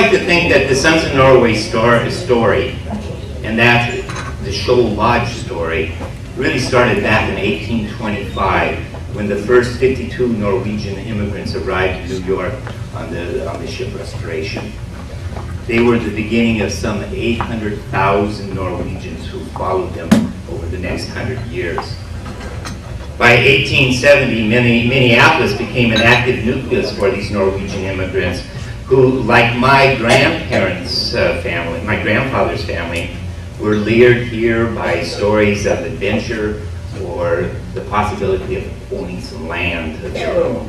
like to think that the Sons of Norway story, and that the Skjold Lodge story, really started back in 1825 when the first 52 Norwegian immigrants arrived in New York on the ship Restoration. They were the beginning of some 800,000 Norwegians who followed them over the next 100 years. By 1870, Minneapolis became an active nucleus for these Norwegian immigrants who, like my grandparents' family, my grandfather's family, were lured here by stories of adventure or the possibility of owning some land of their own.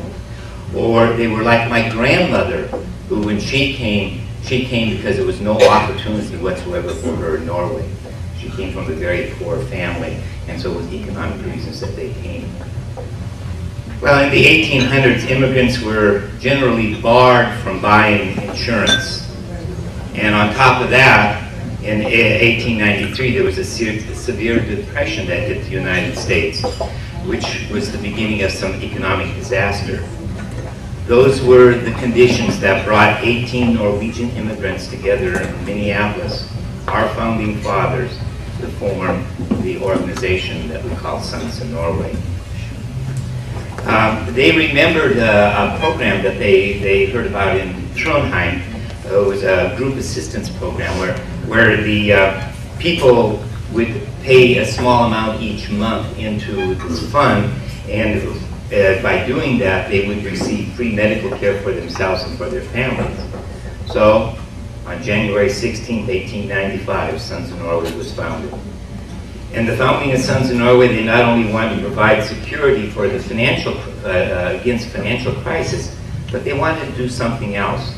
Or they were like my grandmother, who when she came because there was no opportunity whatsoever for her in Norway. She came from a very poor family, and so it was economic reasons that they came. Well, in the 1800s, immigrants were generally barred from buying insurance. And on top of that, in 1893, there was a severe depression that hit the United States, which was the beginning of some economic disaster. Those were the conditions that brought 18 Norwegian immigrants together in Minneapolis, our founding fathers, to form the organization that we call Sons of Norway. They remembered a program that they heard about in Trondheim. It was a group assistance program where the people would pay a small amount each month into this fund, and by doing that, they would receive free medical care for themselves and for their families. So, on January 16, 1895, Sons of Norway was founded. And the founding of Sons of Norway, they not only wanted to provide security for the against financial crisis, but they wanted to do something else.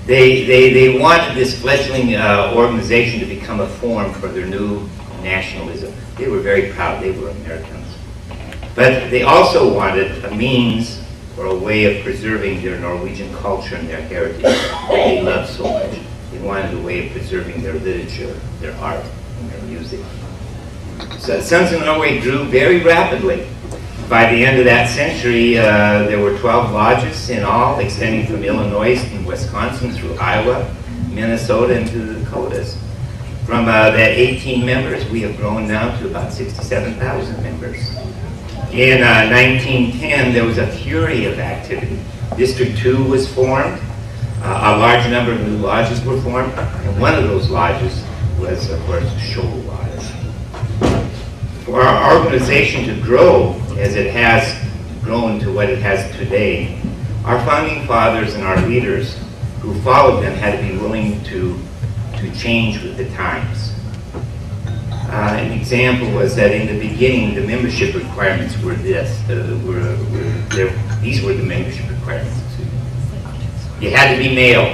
They wanted this fledgling organization to become a forum for their new nationalism. They were very proud. They were Americans. But they also wanted a means or a way of preserving their Norwegian culture and their heritage that they loved so much. They wanted a way of preserving their literature, their art, and their music. So Sons of Norway grew very rapidly. By the end of that century, there were 12 lodges in all, extending from Illinois and Wisconsin through Iowa, Minnesota, and to the Dakotas. From that 18 members, we have grown now to about 67,000 members. In 1910, there was a flurry of activity. District 2 was formed. A large number of new lodges were formed, and one of those lodges was, of course, Skjold Lodge. For our organization to grow as it has grown to what it has today, our founding fathers and our leaders who followed them had to be willing to change with the times. An example was that in the beginning, the membership requirements were this. These were the membership requirements. You had to be male.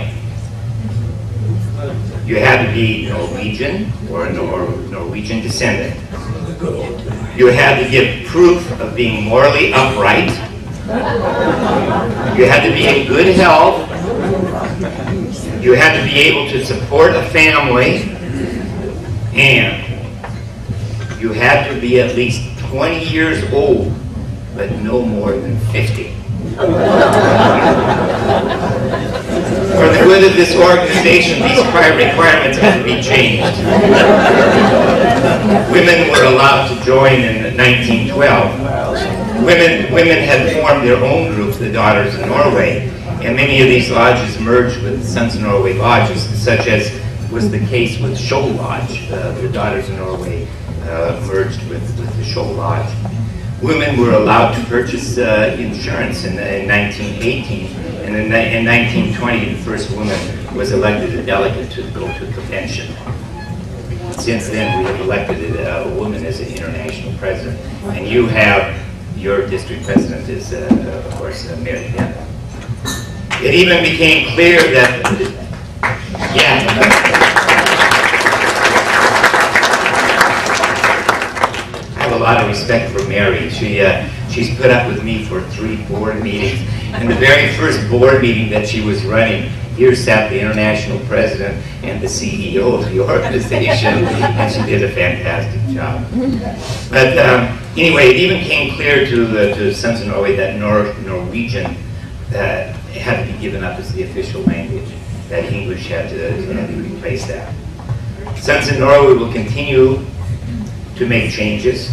You had to be Norwegian or a Norwegian descendant. You had to give proof of being morally upright. You had to be in good health. You had to be able to support a family. And you had to be at least 20 years old, but no more than 50. For the good of this organization, these prior requirements had to be changed. Women were allowed to join in 1912. Women had formed their own group, the Daughters of Norway, and many of these lodges merged with the Sons of Norway lodges, such as was the case with Skjold Lodge. The Daughters of Norway merged with the Skjold Lodge. Women were allowed to purchase insurance in 1918, and in 1920, the first woman was elected a delegate to go to a convention. Since then, we have elected a woman as an international president, and you have your district president is, of course, Mary Denton. It even became clear that, I have a lot of respect for Mary. She's put up with me for 3 board meetings. And the very first board meeting that she was running, here sat the international president and the CEO of the organization, and she did a fantastic job. But anyway, it even came clear to Sons of Norway that Norwegian had to be given up as the official language, that English had to replace that. Sons in Norway will continue to make changes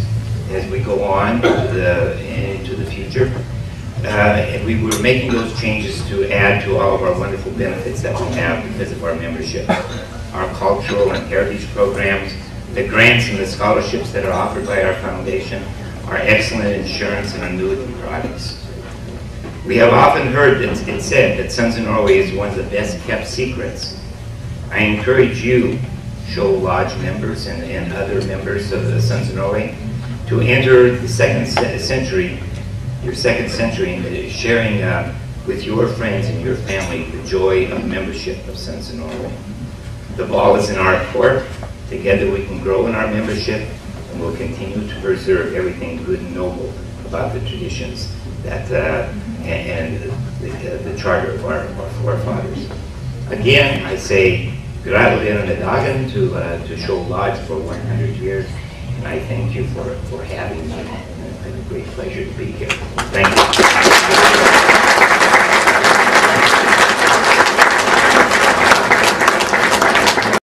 as we go on into the future. And we were making those changes to add to all of our wonderful benefits that we have because of our membership. Our cultural and heritage programs, the grants and the scholarships that are offered by our foundation, our excellent insurance and annuity products. We have often heard it said that Sons in Norway is one of the best kept secrets. I encourage you, Skjold Lodge members and other members of the Sons in Norway, to enter the second century, your second century, in sharing with your friends and your family the joy of membership of Sons in Norway. The ball is in our court. Together we can grow in our membership, and we'll continue to preserve everything good and noble about the traditions that and the charter of our forefathers. Again, I say gratulerer dagen to Skjold Lodge for 100 years, and I thank you for having me. It's been a great pleasure to be here. Thank you.